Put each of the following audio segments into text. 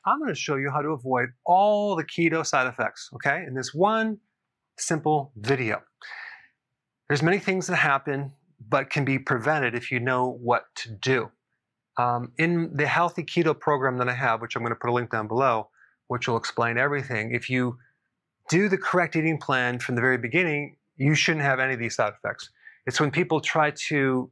I'm going to show you how to avoid all the keto side effects, okay, in this one simple video. There's many things that happen, but can be prevented if you know what to do. In the healthy keto program that I have, which I'm going to put a link down below, which will explain everything, if you do the correct eating plan from the very beginning, you shouldn't have any of these side effects. It's when people try to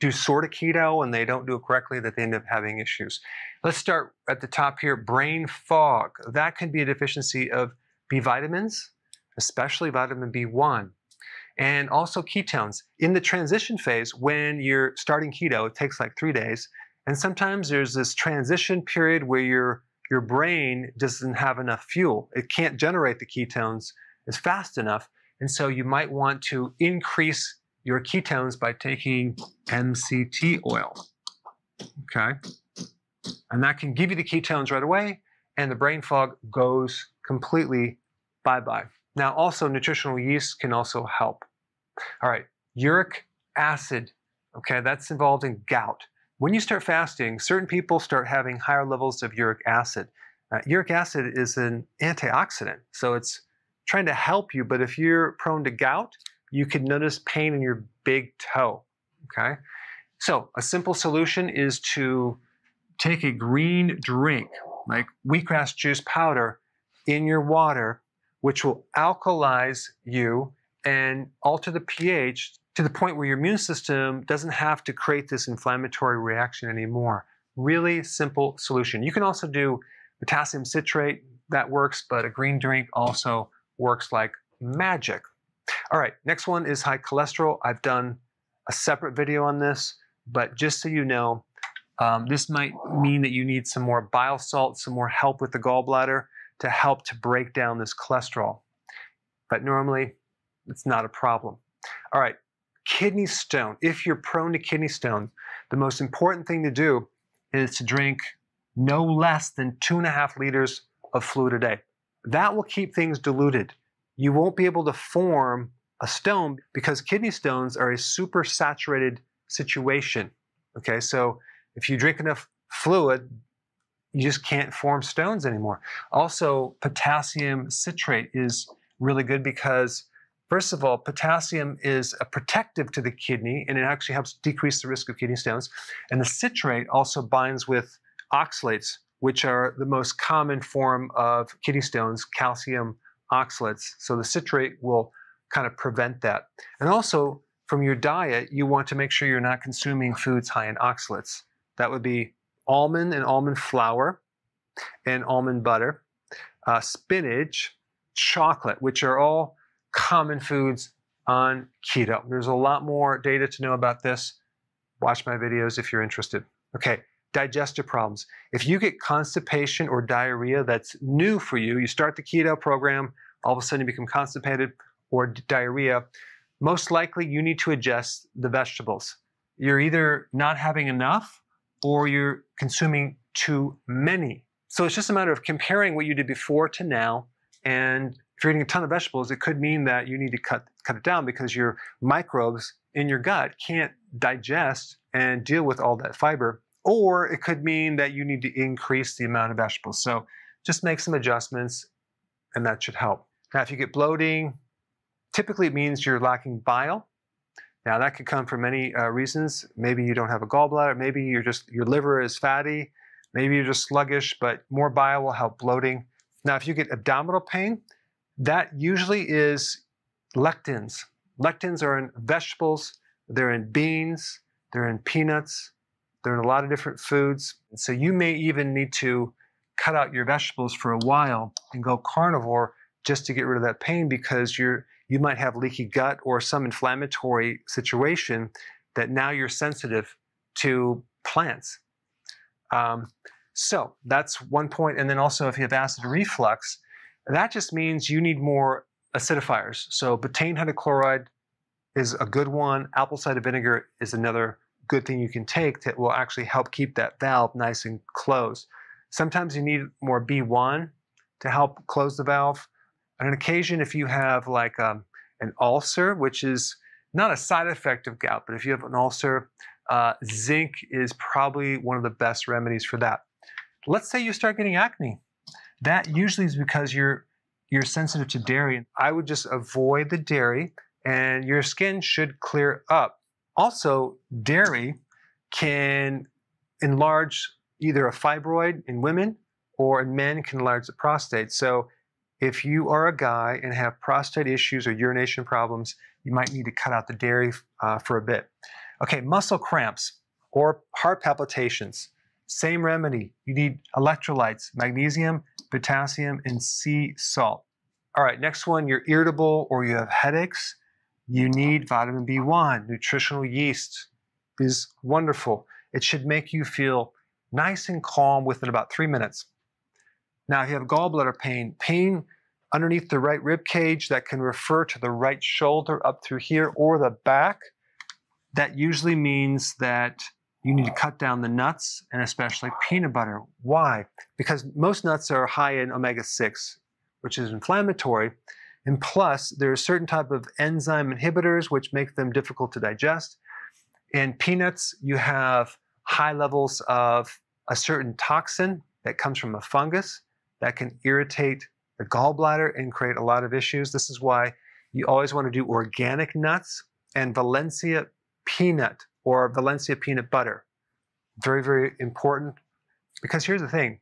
do sort of keto and they don't do it correctly that they end up having issues. Let's start at the top here, brain fog. That can be a deficiency of B vitamins, especially vitamin B1, and also ketones. In the transition phase, when you're starting keto, it takes like 3 days, and sometimes there's this transition period where your brain doesn't have enough fuel. It can't generate the ketones as fast enough, and so you might want to increase your ketones by taking MCT oil, okay? And that can give you the ketones right away, and the brain fog goes completely bye-bye. Now, also, nutritional yeast can also help. All right, uric acid, okay, that's involved in gout. When you start fasting, certain people start having higher levels of uric acid. Uric acid is an antioxidant, so it's trying to help you, but if you're prone to gout, you could notice pain in your big toe, okay? So a simple solution is to take a green drink, like wheatgrass juice powder, in your water, which will alkalize you and alter the pH to the point where your immune system doesn't have to create this inflammatory reaction anymore. Really simple solution. You can also do potassium citrate, that works, but a green drink also works like magic. All right, next one is high cholesterol. I've done a separate video on this, but just so you know, this might mean that you need some more bile salt, some more help with the gallbladder to help to break down this cholesterol. But normally, it's not a problem. All right, kidney stone. If you're prone to kidney stone, the most important thing to do is to drink no less than 2.5 liters of fluid a day. That will keep things diluted. You won't be able to form a stone because kidney stones are a super saturated situation. Okay, so if you drink enough fluid, you just can't form stones anymore. Also, potassium citrate is really good because, first of all, potassium is a protective to the kidney and it actually helps decrease the risk of kidney stones. And the citrate also binds with oxalates, which are the most common form of kidney stones, calcium oxalates. So the citrate will kind of prevent that. And also, from your diet, you want to make sure you're not consuming foods high in oxalates. That would be almond and almond flour and almond butter, spinach, chocolate, which are all common foods on keto. There's a lot more data to know about this. Watch my videos if you're interested. Okay, digestive problems. If you get constipation or diarrhea that's new for you, you start the keto program, all of a sudden you become constipated or diarrhea, most likely you need to adjust the vegetables. You're either not having enough or you're consuming too many. So it's just a matter of comparing what you did before to now. And if you're eating a ton of vegetables, it could mean that you need to cut it down because your microbes in your gut can't digest and deal with all that fiber. Or it could mean that you need to increase the amount of vegetables. So just make some adjustments and that should help. Now, if you get bloating, typically it means you're lacking bile. Now that could come from many reasons. Maybe you don't have a gallbladder, maybe your liver is fatty, maybe you're just sluggish, but more bile will help bloating. Now, if you get abdominal pain, that usually is lectins. Lectins are in vegetables, they're in beans, they're in peanuts, they're in a lot of different foods. So you may even need to cut out your vegetables for a while and go carnivore just to get rid of that pain because you might have leaky gut or some inflammatory situation that now you're sensitive to plants. So that's one point. And then also if you have acid reflux, that just means you need more acidifiers. So betaine hydrochloride is a good one. Apple cider vinegar is another good thing you can take that will actually help keep that valve nice and closed. Sometimes you need more B1 to help close the valve. On an occasion, if you have like an ulcer, which is not a side effect of gout, but if you have an ulcer, zinc is probably one of the best remedies for that. let's say you start getting acne. That usually is because you're sensitive to dairy. I would just avoid the dairy and your skin should clear up. Also, dairy can enlarge either a fibroid in women or in men can enlarge the prostate. So if you are a guy and have prostate issues or urination problems, you might need to cut out the dairy for a bit. Okay, muscle cramps or heart palpitations. Same remedy. You need electrolytes, magnesium, potassium, and sea salt. All right, next one, you're irritable or you have headaches. You need vitamin B1. Nutritional yeast is wonderful. It should make you feel nice and calm within about 3 minutes. Now, if you have gallbladder pain, pain underneath the right rib cage that can refer to the right shoulder up through here or the back, that usually means that you need to cut down the nuts and especially peanut butter. Why? Because most nuts are high in omega-6, which is inflammatory. And plus, there are certain type of enzyme inhibitors which make them difficult to digest. In peanuts, you have high levels of a certain toxin that comes from a fungus that can irritate the gallbladder and create a lot of issues. This is why you always want to do organic nuts and Valencia peanut or Valencia peanut butter. Very, very important. Because here's the thing.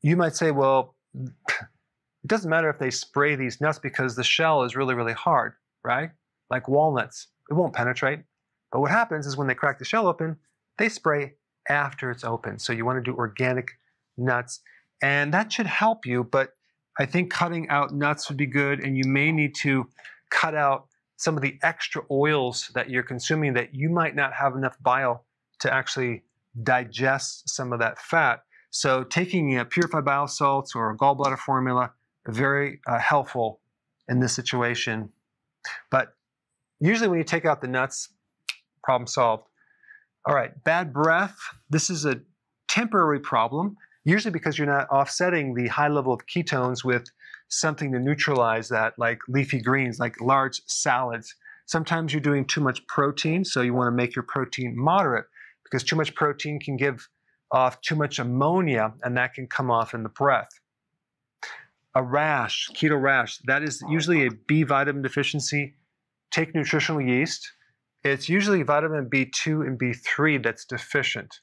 You might say, well, it doesn't matter if they spray these nuts because the shell is really, really hard, right? Like walnuts. It won't penetrate. But what happens is when they crack the shell open, they spray after it's open. So you want to do organic nuts. And that should help you, but I think cutting out nuts would be good, and you may need to cut out some of the extra oils that you're consuming that you might not have enough bile to actually digest some of that fat. So taking purified bile salts or a gallbladder formula, very helpful in this situation. But usually when you take out the nuts, problem solved. All right, bad breath. This is a temporary problem, usually because you're not offsetting the high level of ketones with something to neutralize that, like leafy greens, like large salads. Sometimes you're doing too much protein, so you want to make your protein moderate because too much protein can give off too much ammonia, and that can come off in the breath. A rash, keto rash, that is usually a B vitamin deficiency. Take nutritional yeast. It's usually vitamin B2 and B3 that's deficient.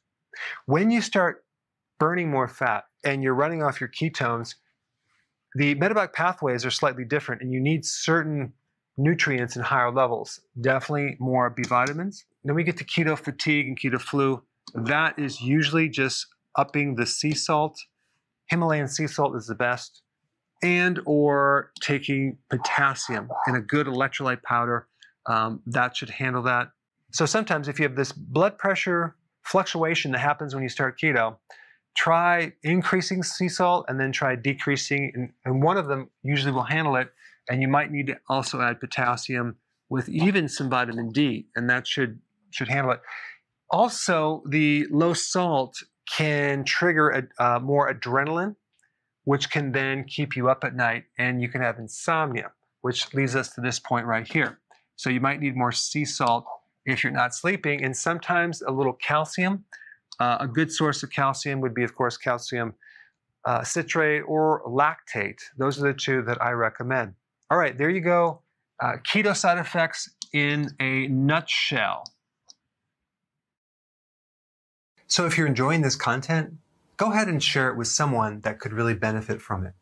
When you start burning more fat and you're running off your ketones, the metabolic pathways are slightly different and you need certain nutrients in higher levels. Definitely more B vitamins. Then we get to keto fatigue and keto flu. That is usually just upping the sea salt. Himalayan sea salt is the best. And or taking potassium in a good electrolyte powder. That should handle that. So sometimes if you have this blood pressure fluctuation that happens when you start keto, try increasing sea salt and then try decreasing, and one of them usually will handle it. And you might need to also add potassium with even some vitamin D, and that should handle it. Also, the low salt can trigger more adrenaline, which can then keep you up at night, and you can have insomnia, which leads us to this point right here. So you might need more sea salt if you're not sleeping, and sometimes a little calcium. A good source of calcium would be, of course, calcium citrate or lactate. Those are the two that I recommend. All right, there you go. Keto side effects in a nutshell. So if you're enjoying this content, go ahead and share it with someone that could really benefit from it.